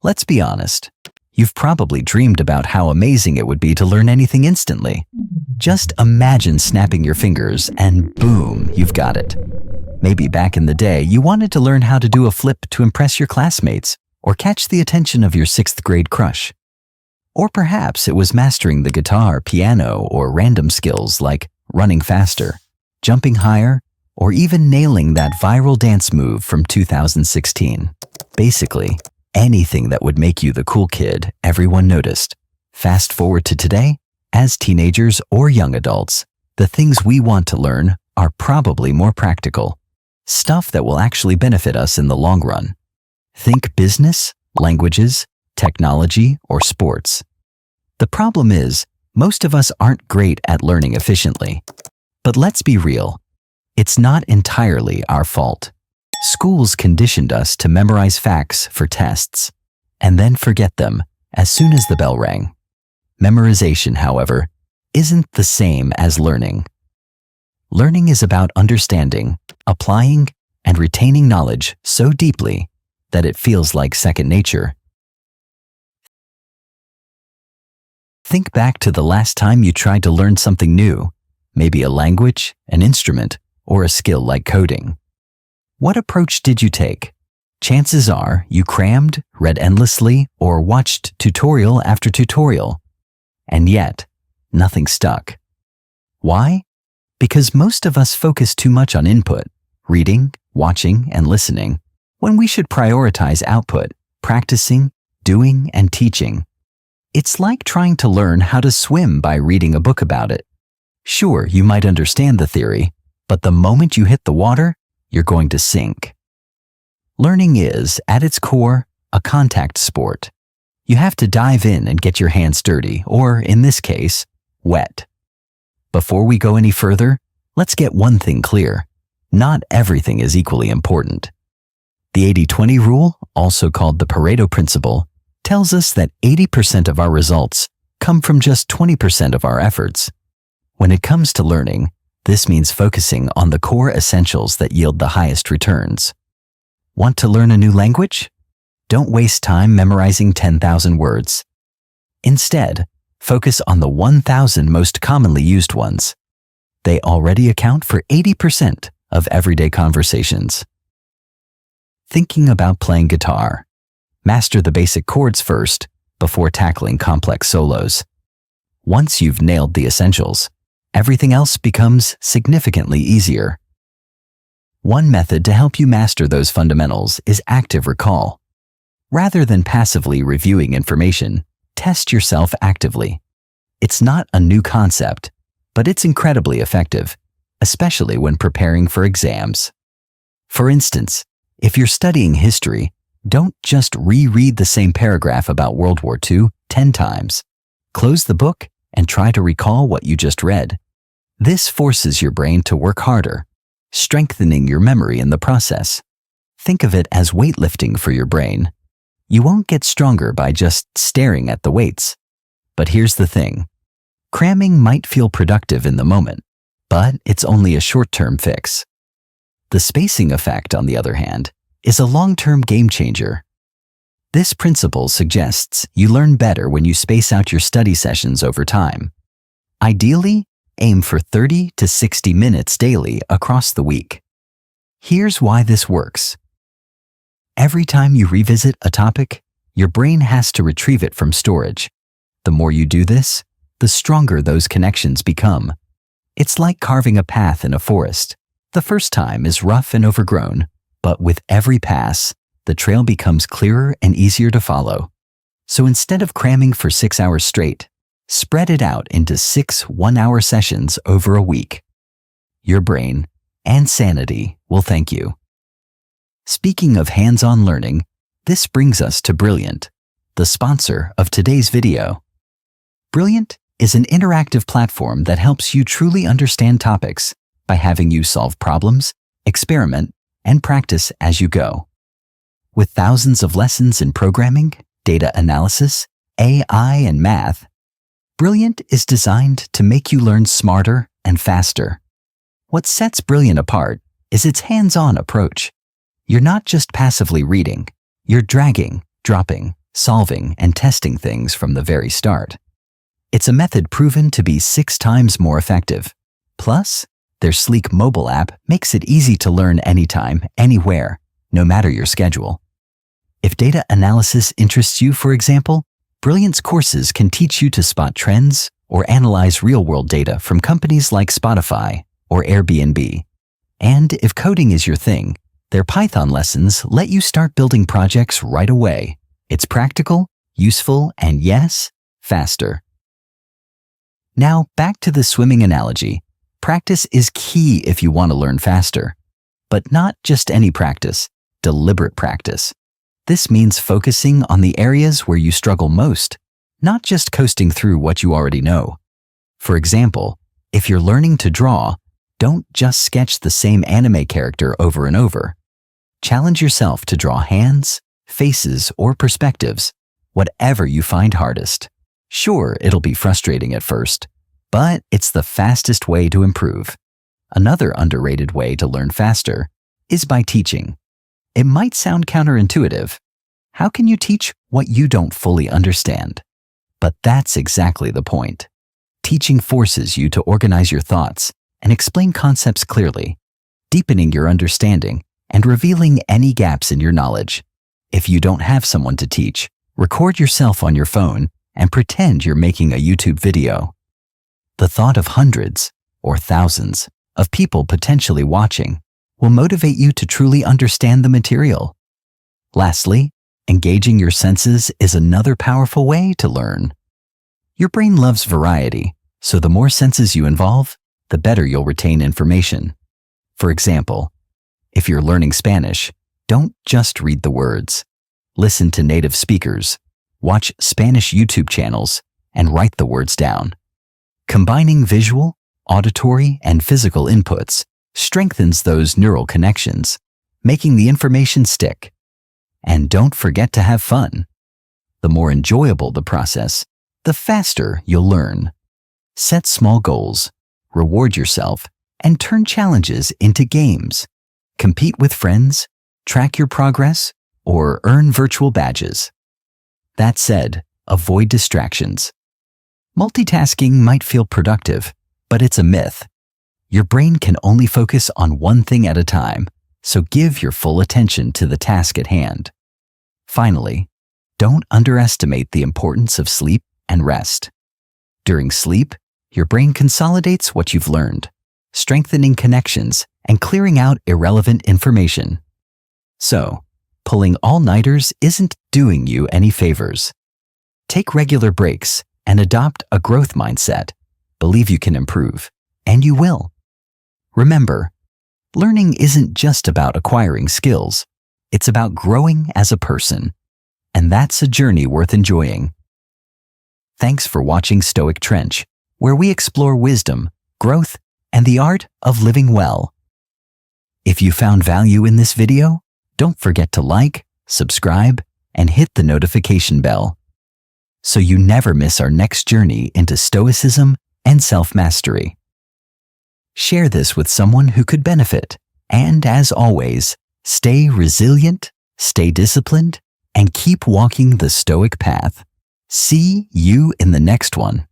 Let's be honest. You've probably dreamed about how amazing it would be to learn anything instantly. Just imagine snapping your fingers and boom, you've got it. Maybe back in the day, you wanted to learn how to do a flip to impress your classmates or catch the attention of your 6th grade crush. Or perhaps it was mastering the guitar, piano, or random skills like running faster, jumping higher, or even nailing that viral dance move from 2016. Basically, anything that would make you the cool kid everyone noticed. Fast forward to today, as teenagers or young adults, the things we want to learn are probably more practical. Stuff that will actually benefit us in the long run. Think business, languages, technology, or sports. The problem is, most of us aren't great at learning efficiently. But let's be real, it's not entirely our fault. Schools conditioned us to memorize facts for tests, and then forget them as soon as the bell rang. Memorization, however, isn't the same as learning. Learning is about understanding, applying, and retaining knowledge so deeply that it feels like second nature. Think back to the last time you tried to learn something new, maybe a language, an instrument, or a skill like coding. What approach did you take? Chances are you crammed, read endlessly, or watched tutorial after tutorial. And yet, nothing stuck. Why? Because most of us focus too much on input, reading, watching, and listening, when we should prioritize output, practicing, doing, and teaching. It's like trying to learn how to swim by reading a book about it. Sure, you might understand the theory, but the moment you hit the water, you're going to sink. Learning is, at its core, a contact sport. You have to dive in and get your hands dirty, or in this case, wet. Before we go any further, let's get one thing clear. Not everything is equally important. The 80-20 rule, also called the Pareto Principle, tells us that 80% of our results come from just 20% of our efforts. When it comes to learning, this means focusing on the core essentials that yield the highest returns. Want to learn a new language? Don't waste time memorizing 10,000 words. Instead, focus on the 1,000 most commonly used ones. They already account for 80% of everyday conversations. Thinking about playing guitar. Master the basic chords first before tackling complex solos. Once you've nailed the essentials, everything else becomes significantly easier. One method to help you master those fundamentals is active recall. Rather than passively reviewing information, test yourself actively. It's not a new concept, but it's incredibly effective, especially when preparing for exams. For instance, if you're studying history, don't just reread the same paragraph about World War II 10 times. Close the book and try to recall what you just read. This forces your brain to work harder, strengthening your memory in the process. Think of it as weightlifting for your brain. You won't get stronger by just staring at the weights. But here's the thing. Cramming might feel productive in the moment, but it's only a short-term fix. The spacing effect, on the other hand, is a long-term game changer. This principle suggests you learn better when you space out your study sessions over time. Ideally, aim for 30 to 60 minutes daily across the week. Here's why this works. Every time you revisit a topic, your brain has to retrieve it from storage. The more you do this, the stronger those connections become. It's like carving a path in a forest. The first time is rough and overgrown, but with every pass, the trail becomes clearer and easier to follow. So instead of cramming for 6 hours straight, spread it out into 6 one-hour sessions over a week. Your brain and sanity will thank you. Speaking of hands-on learning, this brings us to Brilliant, the sponsor of today's video. Brilliant is an interactive platform that helps you truly understand topics by having you solve problems, experiment, and practice as you go. With thousands of lessons in programming, data analysis, AI, and math, Brilliant is designed to make you learn smarter and faster. What sets Brilliant apart is its hands-on approach. You're not just passively reading, you're dragging, dropping, solving and testing things from the very start. It's a method proven to be 6 times more effective. Plus, their sleek mobile app makes it easy to learn anytime, anywhere, no matter your schedule. If data analysis interests you, for example, Brilliant's courses can teach you to spot trends or analyze real-world data from companies like Spotify or Airbnb. And if coding is your thing, their Python lessons let you start building projects right away. It's practical, useful, and yes, faster. Now, back to the swimming analogy. Practice is key if you want to learn faster. But not just any practice, deliberate practice. This means focusing on the areas where you struggle most, not just coasting through what you already know. For example, if you're learning to draw, don't just sketch the same anime character over and over. Challenge yourself to draw hands, faces, or perspectives, whatever you find hardest. Sure, it'll be frustrating at first, but it's the fastest way to improve. Another underrated way to learn faster is by teaching. It might sound counterintuitive. How can you teach what you don't fully understand? But that's exactly the point. Teaching forces you to organize your thoughts and explain concepts clearly, deepening your understanding and revealing any gaps in your knowledge. If you don't have someone to teach, record yourself on your phone and pretend you're making a YouTube video. The thought of hundreds or thousands of people potentially watching will motivate you to truly understand the material. Lastly, engaging your senses is another powerful way to learn. Your brain loves variety, so the more senses you involve, the better you'll retain information. For example, if you're learning Spanish, don't just read the words. Listen to native speakers, watch Spanish YouTube channels, and write the words down. Combining visual, auditory, and physical inputs strengthens those neural connections, making the information stick. And don't forget to have fun. The more enjoyable the process, the faster you'll learn. Set small goals, reward yourself, and turn challenges into games. Compete with friends, track your progress, or earn virtual badges. That said, avoid distractions. Multitasking might feel productive, but it's a myth. Your brain can only focus on one thing at a time, so give your full attention to the task at hand. Finally, don't underestimate the importance of sleep and rest. During sleep, your brain consolidates what you've learned, strengthening connections and clearing out irrelevant information. So, pulling all-nighters isn't doing you any favors. Take regular breaks and adopt a growth mindset. Believe you can improve, and you will. Remember, learning isn't just about acquiring skills. It's about growing as a person, and that's a journey worth enjoying. Thanks for watching Stoic Trench, where we explore wisdom, growth, and the art of living well. If you found value in this video, don't forget to like, subscribe, and hit the notification bell so you never miss our next journey into Stoicism and self-mastery. Share this with someone who could benefit, and as always, stay resilient, stay disciplined, and keep walking the Stoic path. See you in the next one.